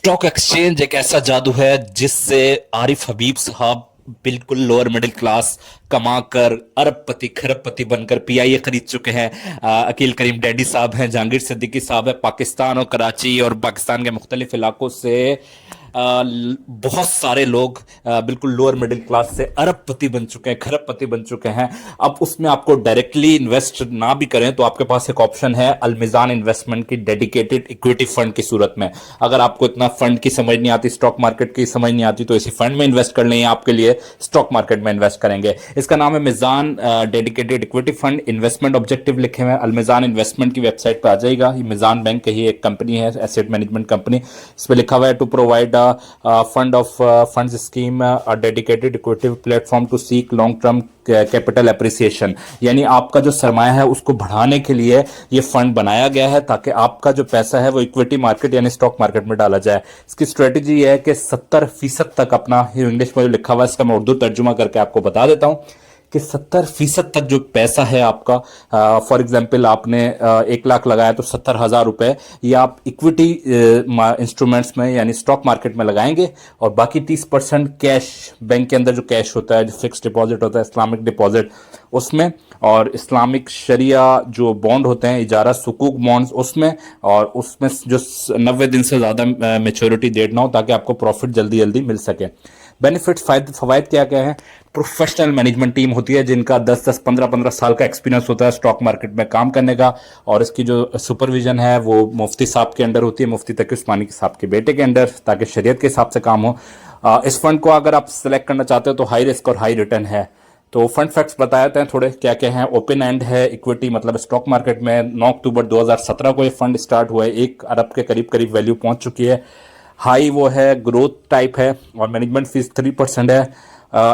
Stock exchange एक ऐसा जादू है जिससे आरिफ हबीब साहब बिल्कुल लोअर मिडिल क्लास कमाकर अरबपति खरबपति बनकर पीआईए खरीद चुके हैं। अकील करीम डैडी साहब हैं, जहांगीर सिद्दीकी साहब है, पाकिस्तान और कराची और पाकिस्तान के मुख्तलिफ इलाकों से बहुत सारे लोग बिल्कुल लोअर मिडिल क्लास से अरबपति बन चुके हैं, खरबपति बन चुके हैं। अब उसमें आपको डायरेक्टली इन्वेस्ट ना भी करें तो आपके पास एक ऑप्शन है अलमिजान इन्वेस्टमेंट की डेडिकेटेड इक्विटी फंड की सूरत में। अगर आपको इतना फंड की समझ नहीं आती, स्टॉक मार्केट की समझ नहीं आती, तो इसी फंड में इन्वेस्ट कर लें, आपके लिए स्टॉक मार्केट में इन्वेस्ट करेंगे। इसका नाम है मिजान dedicated equity fund. Investment objective लिखे हुए हैं, अलमिजान इन्वेस्टमेंट की वेबसाइट पर आ जाएगा। ये मिजान बैंक की ही एक कंपनी है, एसेट मैनेजमेंट कंपनी। इस पर लिखा हुआ है to provide fund of fund scheme dedicated equity platform to seek long term capital appreciation. यानी आपका जो सरमाया है उसको बढ़ाने के लिए ये फंड बनाया गया है ताकि आपका जो पैसा है वो इक्विटी मार्केट यानी स्टॉक मार्केट में डाला जाए। इसकी स्ट्रेटेजी है कि 70% तक अपना, इंग्लिश में जो लिखा हुआ है इसका मैं उर्दू तर्जुमा करके आपको बता देता हूं कि 70% तक जो पैसा है आपका, फॉर एग्जाम्पल आपने 1 लाख लगाया तो 70,000 रुपए ये आप इक्विटी इंस्ट्रूमेंट्स में यानी स्टॉक मार्केट में लगाएंगे और बाकी 30% कैश, बैंक के अंदर जो कैश होता है, जो फिक्स डिपॉजिट होता है, इस्लामिक डिपॉजिट उसमें, और इस्लामिक शरिया जो बॉन्ड होते हैं, इजारा सुकूक बॉन्ड्स उसमें, और उसमें जो 90 दिन से ज़्यादा मेच्योरिटी डेट ना हो ताकि आपको प्रॉफिट जल्दी जल्दी मिल सके। बेनिफिट्स फवायद क्या क्या है? प्रोफेशनल मैनेजमेंट टीम होती है जिनका 10-10 15-15 साल का एक्सपीरियंस होता है स्टॉक मार्केट में काम करने का, और इसकी जो सुपरविजन है वो मुफ्ती साहब के अंडर होती है, मुफ्ती तकी उस्मानी साहब के बेटे के अंडर, ताकि शरीयत के हिसाब से काम हो। इस फंड को अगर आप सिलेक्ट करना चाहते हो तो हाई रिस्क और हाई रिटर्न है। तो फंड फैक्ट्स बताए जाते हैं थोड़े क्या क्या हैं। ओपन एंड है इक्विटी, मतलब स्टॉक मार्केट में 9 अक्टूबर 2017 को ये फंड स्टार्ट हुआ है, 1 अरब के करीब करीब वैल्यू पहुंच चुकी है। हाई वो है, ग्रोथ टाइप है, और मैनेजमेंट फीस 3% है।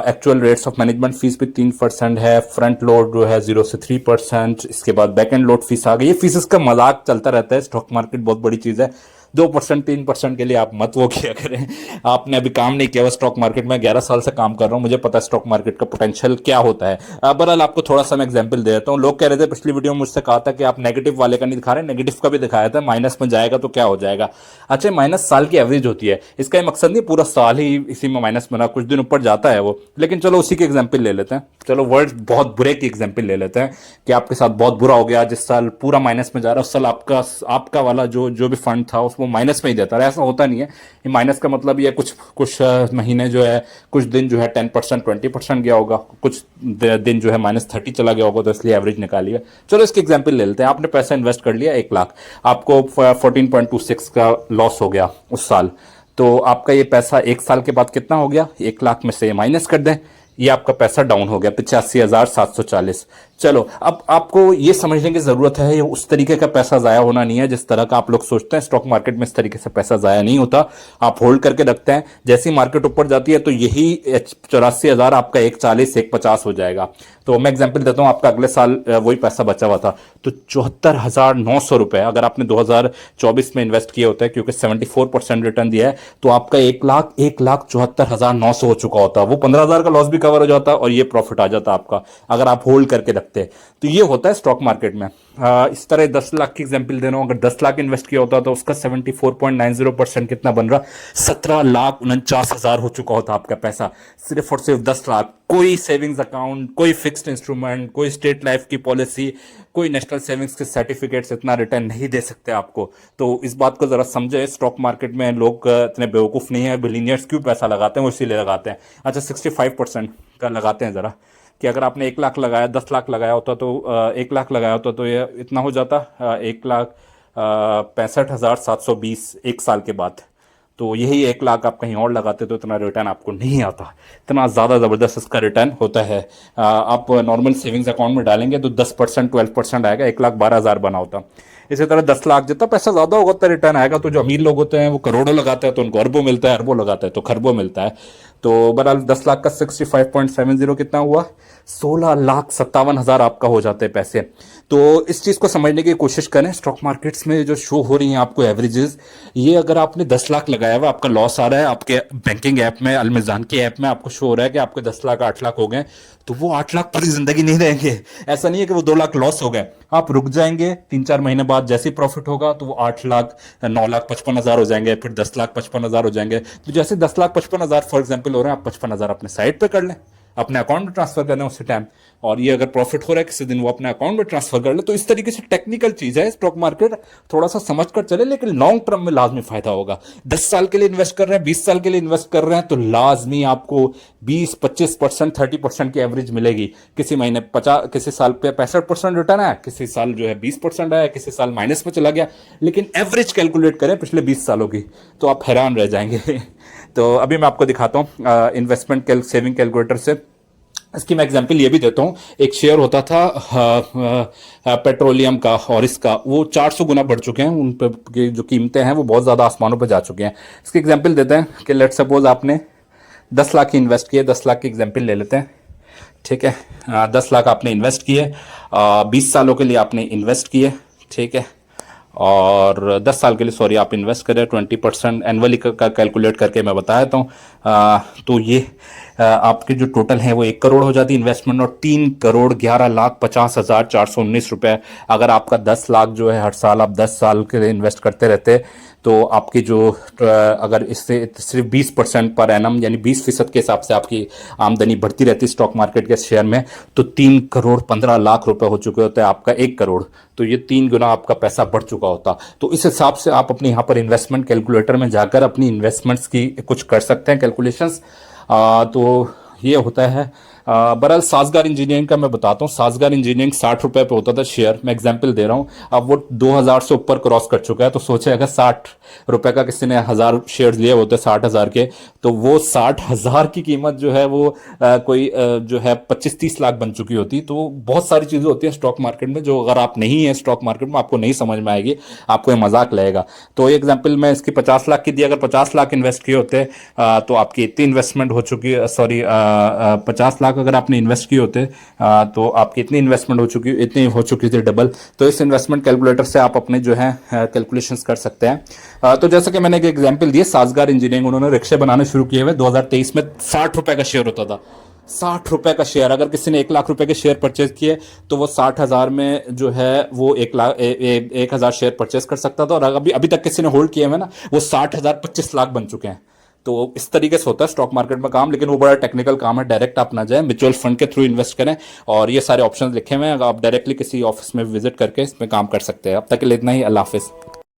Actual rates of management fees भी 3% है। फ्रंट लोड जो है 0 से 3%। इसके बाद बैक एंड लोड फीस आ गई। ये फीस का मजाक चलता रहता है, स्टॉक मार्केट बहुत बड़ी चीज़ है। 2% 3% के लिए आप मत वो किया करें। आपने अभी काम नहीं किया हुआ स्टॉक मार्केट में, 11 साल से काम कर रहा हूँ, मुझे पता है स्टॉक मार्केट का पोटेंशियल क्या होता है। बहरहाल आपको थोड़ा सा मैं एग्जांपल दे देता हूँ। लोग कह रहे थे पिछली वीडियो में मुझसे कहा था कि आप नेगेटिव वाले का नहीं दिखा रहे, नेगेटिव का भी दिखाया था, माइनस में जाएगा तो क्या हो जाएगा। अच्छा, माइनस साल की एवरेज होती है, इसका ये मकसद नहीं पूरा साल ही इसी में माइनस में रहा, कुछ दिन ऊपर जाता है वो, लेकिन चलो उसी की एग्जाम्पल ले लेते हैं। चलो वर्ड बहुत बुरे की एग्जाम्पल ले लेते हैं कि आपके साथ बहुत बुरा हो गया, जिस साल पूरा माइनस में जा रहा है उस साल आपका वाला जो भी फंड था उसको माइनस में ही देता है। ऐसा होता नहीं है, ये माइनस का मतलब ये कुछ कुछ महीने जो है, कुछ दिन जो है 10% 20% गया होगा, कुछ दिन जो है -30 चला गया होगा, तो इसलिए एवरेज निकालिए। चलो इसकी एग्जांपल ले लेते हैं। आपने पैसा इन्वेस्ट कर लिया 1 लाख, आपको 14.26 का लॉस हो गया उस साल, तो आपका ये पैसा 1 साल के बाद कितना हो गया? 1 लाख में से माइनस कर दें, ये आपका पैसा डाउन हो गया 85,740। चलो अब आपको ये समझने की जरूरत है, ये उस तरीके का पैसा जाया होना नहीं है जिस तरह का आप लोग सोचते हैं। स्टॉक मार्केट में इस तरीके से पैसा जाया नहीं होता, आप होल्ड करके रखते हैं। जैसी मार्केट ऊपर जाती है तो यही 84,000 आपका 140 150 हो जाएगा। तो मैं एग्जांपल देता हूं, आपका अगले साल वही पैसा बचा हुआ था तो 74,900 रुपए अगर आपने 2024 में इन्वेस्ट किए होते हैं, क्योंकि 74% रिटर्न दिया है, तो आपका 1,74,900 हो चुका होता। वो 15,000 का लॉस भी कवर हो जाता और ये प्रॉफिट आ जाता आपका, अगर आप होल्ड करके रखते हैं। तो ये होता है स्टॉक मार्केट में। इस तरह 10 लाख की एग्जांपल दे रहा हूं, अगर 10 लाख इन्वेस्ट किया होता तो उसका 74.90% कितना बन रहा? 17,49,000 हो चुका होता आपका पैसा, सिर्फ और सिर्फ 10 लाख। कोई सेविंग्स अकाउंट, कोई फिक्स्ड इंस्ट्रूमेंट, कोई स्टेट लाइफ की पॉलिसी, कोई नेशनल सेविंग्स के सर्टिफिकेट्स इतना रिटर्न नहीं दे सकते आपको। तो इस बात को जरा समझे, स्टॉक मार्केट में लोग इतने बेवकूफ़ नहीं है। बिलियनियर्स क्यों पैसा लगाते हैं? वो इसीलिए लगाते हैं। अच्छा, 65% का लगाते हैं ज़रा, कि अगर आपने 1 लाख लगाया, 10 लाख लगाया होता तो 1 लाख लगाया होता तो ये इतना हो जाता 1,65,720 1 साल के बाद। तो यही 1 लाख आप कहीं और लगाते तो इतना रिटर्न आपको नहीं आता। इतना ज़्यादा ज़बरदस्त इसका रिटर्न होता है। आप नॉर्मल सेविंग्स अकाउंट में डालेंगे तो 10% 12% आएगा, 1,12,000 बना होता। इसी तरह 10 लाख जितना पैसा ज़्यादा होगा उतना रिटर्न आएगा। तो जो अमीर लोग होते हैं वो करोड़ों लगाते हैं तो उनको अरबों मिलता है, अरबों लगाते हैं तो खरबों मिलता है। तो बहरहाल 10 लाख का 65.70 कितना हुआ? 16,57,000 आपका हो जाते हैं पैसे। तो इस चीज़ को समझने की कोशिश करें। स्टॉक मार्केट्स में जो शो हो रही हैं आपको एवरेजेस, ये अगर आपने 10 लाख लगाया हुआ, आपका लॉस आ रहा है, आपके बैंकिंग ऐप में अलमीज़ान के ऐप में आपको शो हो रहा है कि आपके 10 लाख 8 लाख हो गए, तो वो 8 लाख पूरी जिंदगी नहीं रहेंगे। ऐसा नहीं है कि वो 2 लाख लॉस हो गए, आप रुक जाएंगे, 3-4 महीने बाद जैसे ही प्रॉफिट होगा तो वो 8 लाख 9 लाख 55 हज़ार हो जाएंगे, फिर 10 लाख 55 हज़ार हो जाएंगे। तो जैसे 10 लाख 55 हज़ार फॉर एग्जाम्पल हो रहे हैं, आप 55 हज़ार अपने साइड पे कर लें, अपने अकाउंट में ट्रांसफर करना उसी टाइम, और ये अगर प्रॉफिट हो रहा है किसी दिन वो अपने अकाउंट में ट्रांसफर कर ले। तो इस तरीके से टेक्निकल चीज है स्टॉक मार्केट, थोड़ा सा समझ कर चले, लेकिन लॉन्ग टर्म में लाजमी फायदा होगा। 10 साल के लिए इन्वेस्ट कर रहे हैं, 20 साल के लिए इन्वेस्ट कर रहे हैं, तो लाजमी आपको 20-25% 30% की एवरेज मिलेगी। किसी महीने 50, किसी साल पे 65% रिटर्न है, किसी साल जो है 20% आया, किसी साल माइनस में चला गया, लेकिन एवरेज कैलकुलेट करें पिछले 20 सालों की तो आप हैरान रह जाएंगे। तो अभी मैं आपको दिखाता हूँ इन्वेस्टमेंट सेविंग कैलकुलेटर से। इसकी मैं एग्जांपल ये भी देता हूँ। एक शेयर होता था पेट्रोलियम का, और इसका वो 400 गुना बढ़ चुके हैं, उन पर की जो कीमतें हैं वो बहुत ज़्यादा आसमानों पर जा चुके हैं। इसकी एग्जांपल देते हैं कि लेट सपोज आपने 10 लाख की इन्वेस्ट किए, 10 लाख की एग्जांपल ले लेते हैं, ठीक है। 10 लाख आपने इन्वेस्ट किए, 20 सालों के लिए आपने इन्वेस्ट किए, ठीक है, और 10 साल के लिए सॉरी आप इन्वेस्ट करें 20% एनुअली का कैलकुलेट करके मैं बता देता हूँ। तो ये आपके जो टोटल है वो 1 करोड़ हो जाती है इन्वेस्टमेंट, और 3,11,50,419 रुपए। अगर आपका 10 लाख जो है हर साल आप 10 साल के लिए इन्वेस्ट करते रहते, तो आपकी जो अगर इससे सिर्फ 20% पर एनम यानी 20% के हिसाब से आपकी आमदनी बढ़ती रहती स्टॉक मार्केट के शेयर में, तो 3,15,00,000 रुपए हो चुके होते हैं आपका 1 करोड़। तो ये 3 गुना आपका पैसा बढ़ चुका होता। तो इस हिसाब से आप अपने यहाँ पर इन्वेस्टमेंट कैलकुलेटर में जाकर अपनी इन्वेस्टमेंट्स की कुछ कर सकते हैं कैलकुलेशंस। तो ये होता है। बहरहाल साजगार इंजीनियरिंग का मैं बताता हूँ। साजगार इंजीनियरिंग 60 रुपए पे होता था शेयर, मैं एग्जांपल दे रहा हूँ। अब वो 2000 से ऊपर क्रॉस कर चुका है। तो सोचे अगर 60 रुपए का किसी ने 1000 शेयर लिए होते 60,000 के, तो वो 60,000 की कीमत जो है वो कोई जो है 25-30 लाख बन चुकी होती। तो बहुत सारी चीज़ें होती हैं स्टॉक मार्केट में जो अगर आप नहीं है स्टॉक मार्केट में आपको नहीं समझ में आएगी, आपको ये मजाक लगेगा। तो एग्जाम्पल मैं इसकी 50 लाख की दी, अगर 50 लाख इन्वेस्ट किए होते तो आपकी इतनी इन्वेस्टमेंट हो चुकी, सॉरी 50 लाख अगर आपने इन्वेस्ट किए होते तो आपकी इतनी इन्वेस्टमेंट हो चुकी थी डबल। तो इस इन्वेस्टमेंट कैलकुलेटर से आप अपने जो है कैलकुलेशंस कर सकते हैं। तो जैसे कि मैंने एक एग्जांपल दिया, साजगार इंजीनियरिंग, उन्होंने रिक्शे बनाने शुरू किए हुए 2023 में 60 रुपए का शेयर होता था। 60 रुपए का शेयर, अगर किसी ने 1 लाख रुपए के शेयर परचेज किए तो वो 60,000 में जो है वो 1,000 शेयर परचेज कर सकता था। और अभी तक किसी ने होल्ड किए हुए ना, वो 60,000 25 लाख बन चुके हैं। तो इस तरीके से होता है स्टॉक मार्केट में काम, लेकिन वो बड़ा टेक्निकल काम है। डायरेक्ट आप ना जाए, म्यूचुअल फंड के थ्रू इन्वेस्ट करें, और ये सारे ऑप्शंस लिखे हुए हैं, आप डायरेक्टली किसी ऑफिस में विजिट करके इसमें काम कर सकते हैं। अब तक के लिए इतना ही। अल्लाह हाफिज़।